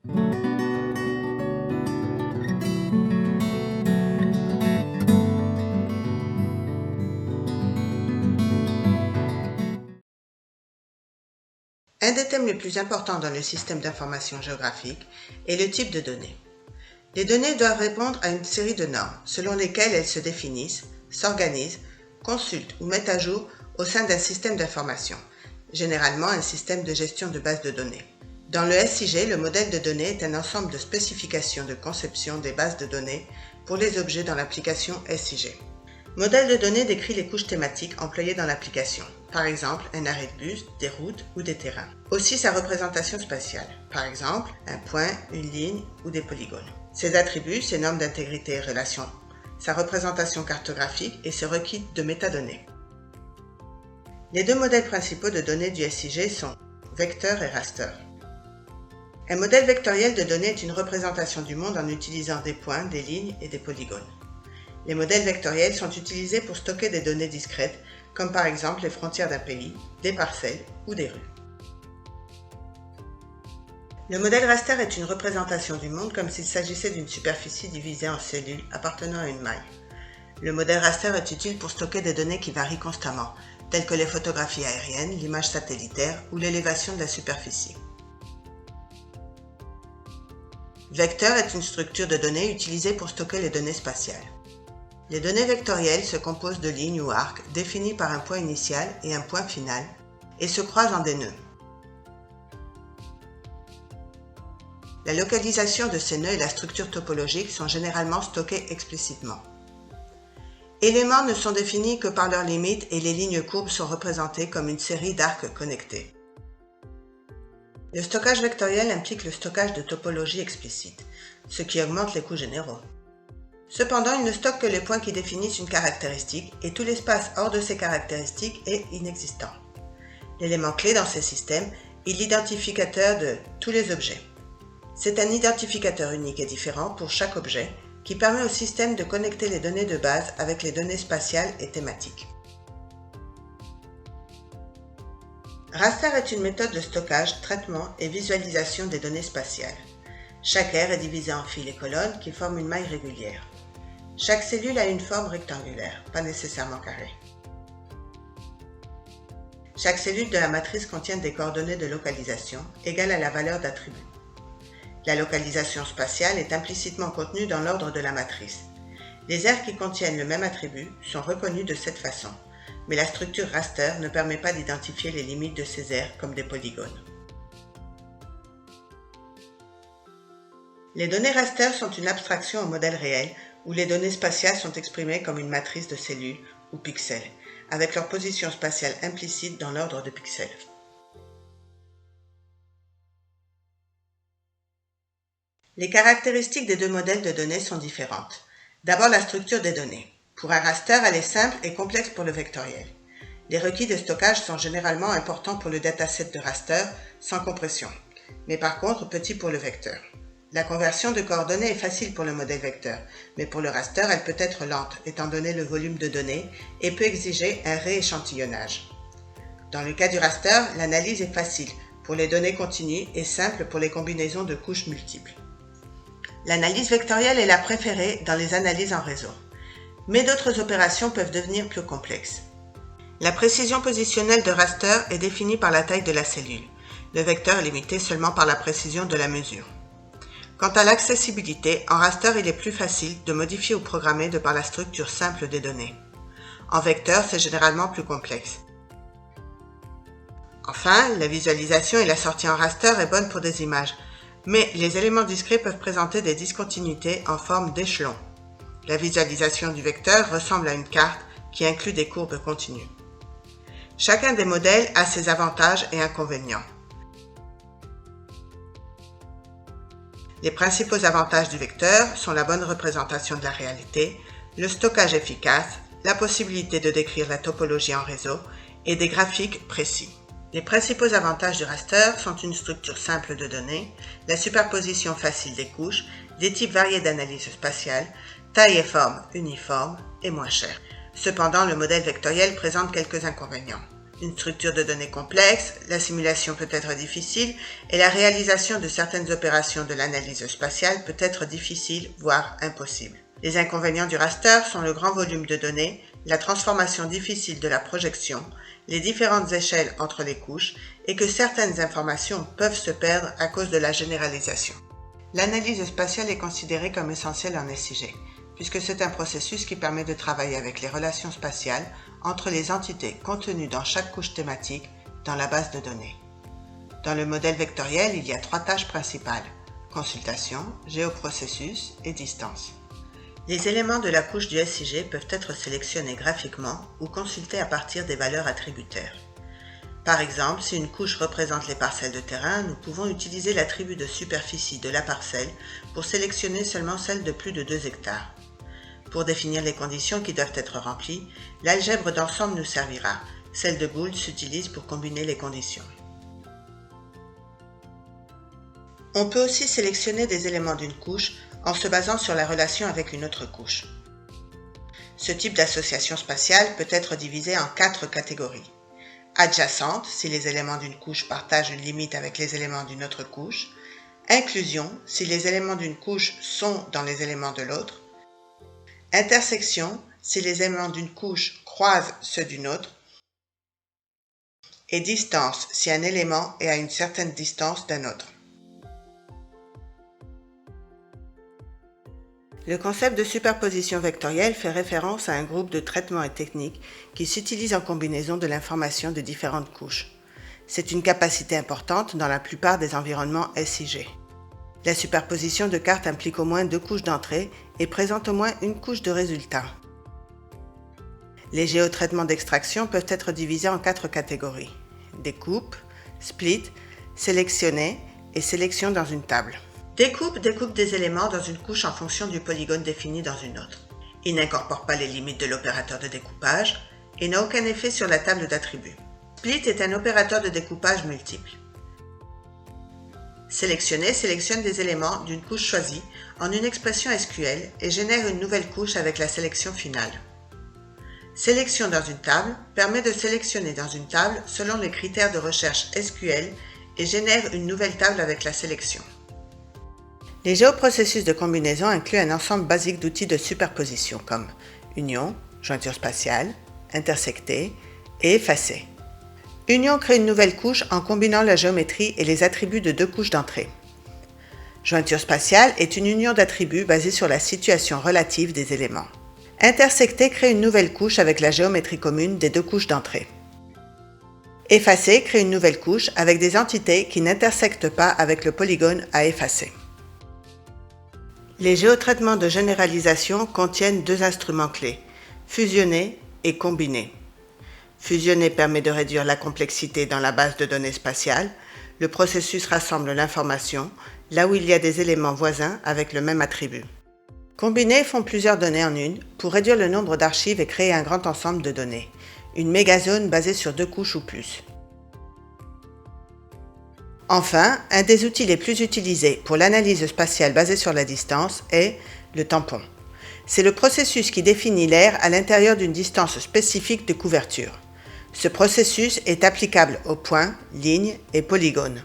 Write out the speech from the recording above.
Un des thèmes les plus importants dans le système d'information géographique est le type de données. Les données doivent répondre à une série de normes selon lesquelles elles se définissent, s'organisent, consultent ou mettent à jour au sein d'un système d'information, généralement un système de gestion de bases de données. Dans le SIG, le modèle de données est un ensemble de spécifications de conception des bases de données pour les objets dans l'application SIG. Modèle de données décrit les couches thématiques employées dans l'application, par exemple un arrêt de bus, des routes ou des terrains. Aussi sa représentation spatiale, par exemple un point, une ligne ou des polygones. Ses attributs, ses normes d'intégrité et relations, sa représentation cartographique et ses requis de métadonnées. Les deux modèles principaux de données du SIG sont vecteur et raster. Un modèle vectoriel de données est une représentation du monde en utilisant des points, des lignes et des polygones. Les modèles vectoriels sont utilisés pour stocker des données discrètes, comme par exemple les frontières d'un pays, des parcelles ou des rues. Le modèle raster est une représentation du monde comme s'il s'agissait d'une superficie divisée en cellules appartenant à une maille. Le modèle raster est utile pour stocker des données qui varient constamment, telles que les photographies aériennes, l'image satellitaire ou l'élévation de la superficie. Vecteur est une structure de données utilisée pour stocker les données spatiales. Les données vectorielles se composent de lignes ou arcs définis par un point initial et un point final et se croisent en des nœuds. La localisation de ces nœuds et la structure topologique sont généralement stockées explicitement. Éléments ne sont définis que par leurs limites et les lignes courbes sont représentées comme une série d'arcs connectés. Le stockage vectoriel implique le stockage de topologies explicites, ce qui augmente les coûts généraux. Cependant, il ne stocke que les points qui définissent une caractéristique et tout l'espace hors de ces caractéristiques est inexistant. L'élément clé dans ces systèmes est l'identificateur de tous les objets. C'est un identificateur unique et différent pour chaque objet qui permet au système de connecter les données de base avec les données spatiales et thématiques. Raster est une méthode de stockage, traitement et visualisation des données spatiales. Chaque aire est divisée en fils et colonnes qui forment une maille régulière. Chaque cellule a une forme rectangulaire, pas nécessairement carrée. Chaque cellule de la matrice contient des coordonnées de localisation égales à la valeur d'attribut. La localisation spatiale est implicitement contenue dans l'ordre de la matrice. Les aires qui contiennent le même attribut sont reconnues de cette façon, mais la structure raster ne permet pas d'identifier les limites de ces aires comme des polygones. Les données raster sont une abstraction au modèle réel où les données spatiales sont exprimées comme une matrice de cellules ou pixels, avec leur position spatiale implicite dans l'ordre de pixels. Les caractéristiques des deux modèles de données sont différentes. D'abord, la structure des données. Pour un raster, elle est simple et complexe pour le vectoriel. Les requis de stockage sont généralement importants pour le dataset de raster sans compression, mais par contre petits pour le vecteur. La conversion de coordonnées est facile pour le modèle vecteur, mais pour le raster, elle peut être lente, étant donné le volume de données, et peut exiger un rééchantillonnage. Dans le cas du raster, l'analyse est facile pour les données continues et simple pour les combinaisons de couches multiples. L'analyse vectorielle est la préférée dans les analyses en réseau, mais d'autres opérations peuvent devenir plus complexes. La précision positionnelle de raster est définie par la taille de la cellule. Le vecteur est limité seulement par la précision de la mesure. Quant à l'accessibilité, en raster, il est plus facile de modifier ou programmer de par la structure simple des données. En vecteur, c'est généralement plus complexe. Enfin, la visualisation et la sortie en raster est bonne pour des images, mais les éléments discrets peuvent présenter des discontinuités en forme d'échelon. La visualisation du vecteur ressemble à une carte qui inclut des courbes continues. Chacun des modèles a ses avantages et inconvénients. Les principaux avantages du vecteur sont la bonne représentation de la réalité, le stockage efficace, la possibilité de décrire la topologie en réseau et des graphiques précis. Les principaux avantages du raster sont une structure simple de données, la superposition facile des couches, des types variés d'analyse spatiale, taille et forme uniforme et moins cher. Cependant, le modèle vectoriel présente quelques inconvénients. une structure de données complexe, la simulation peut être difficile et la réalisation de certaines opérations de l'analyse spatiale peut être difficile, voire impossible. Les inconvénients du raster sont le grand volume de données, la transformation difficile de la projection, les différentes échelles entre les couches et que certaines informations peuvent se perdre à cause de la généralisation. L'analyse spatiale est considérée comme essentielle en SIG, puisque c'est un processus qui permet de travailler avec les relations spatiales entre les entités contenues dans chaque couche thématique dans la base de données. Dans le modèle vectoriel, il y a 3 tâches principales: consultation, géoprocessus et distance. Les éléments de la couche du SIG peuvent être sélectionnés graphiquement ou consultés à partir des valeurs attributaires. Par exemple, si une couche représente les parcelles de terrain, nous pouvons utiliser l'attribut de superficie de la parcelle pour sélectionner seulement celle de plus de 2 hectares. Pour définir les conditions qui doivent être remplies, l'algèbre d'ensemble nous servira. Celle de Gould s'utilise pour combiner les conditions. On peut aussi sélectionner des éléments d'une couche en se basant sur la relation avec une autre couche. Ce type d'association spatiale peut être divisé en 4 catégories. Adjacente, si les éléments d'une couche partagent une limite avec les éléments d'une autre couche. Inclusion, si les éléments d'une couche sont dans les éléments de l'autre. Intersection, si les éléments d'une couche croisent ceux d'une autre. Et distance, si un élément est à une certaine distance d'un autre. Le concept de superposition vectorielle fait référence à un groupe de traitements et techniques qui s'utilisent en combinaison de l'information de différentes couches. C'est une capacité importante dans la plupart des environnements SIG. La superposition de cartes implique au moins 2 couches d'entrée et présente au moins une couche de résultat. Les géotraitements d'extraction peuvent être divisés en 4 catégories: découpe, split, sélectionner et sélection dans une table. Découpe des éléments dans une couche en fonction du polygone défini dans une autre. Il n'incorpore pas les limites de l'opérateur de découpage et n'a aucun effet sur la table d'attributs. Split est un opérateur de découpage multiple. Sélectionner sélectionne des éléments d'une couche choisie en une expression SQL et génère une nouvelle couche avec la sélection finale. Sélection dans une table permet de sélectionner dans une table selon les critères de recherche SQL et génère une nouvelle table avec la sélection. Les géoprocessus de combinaison incluent un ensemble basique d'outils de superposition comme union, jointure spatiale, intersecter et effacer. Union crée une nouvelle couche en combinant la géométrie et les attributs de 2 couches d'entrée. Jointure spatiale est une union d'attributs basée sur la situation relative des éléments. Intersecter crée une nouvelle couche avec la géométrie commune des 2 couches d'entrée. Effacer crée une nouvelle couche avec des entités qui n'intersectent pas avec le polygone à effacer. Les géotraitements de généralisation contiennent 2 instruments clés: fusionner et combiner. Fusionner permet de réduire la complexité dans la base de données spatiale. Le processus rassemble l'information là où il y a des éléments voisins avec le même attribut. Combiner font plusieurs données en une pour réduire le nombre d'archives et créer un grand ensemble de données. Une mégazone basée sur 2 couches ou plus. Enfin, un des outils les plus utilisés pour l'analyse spatiale basée sur la distance est le tampon. C'est le processus qui définit l'air à l'intérieur d'une distance spécifique de couverture. Ce processus est applicable aux points, lignes et polygones.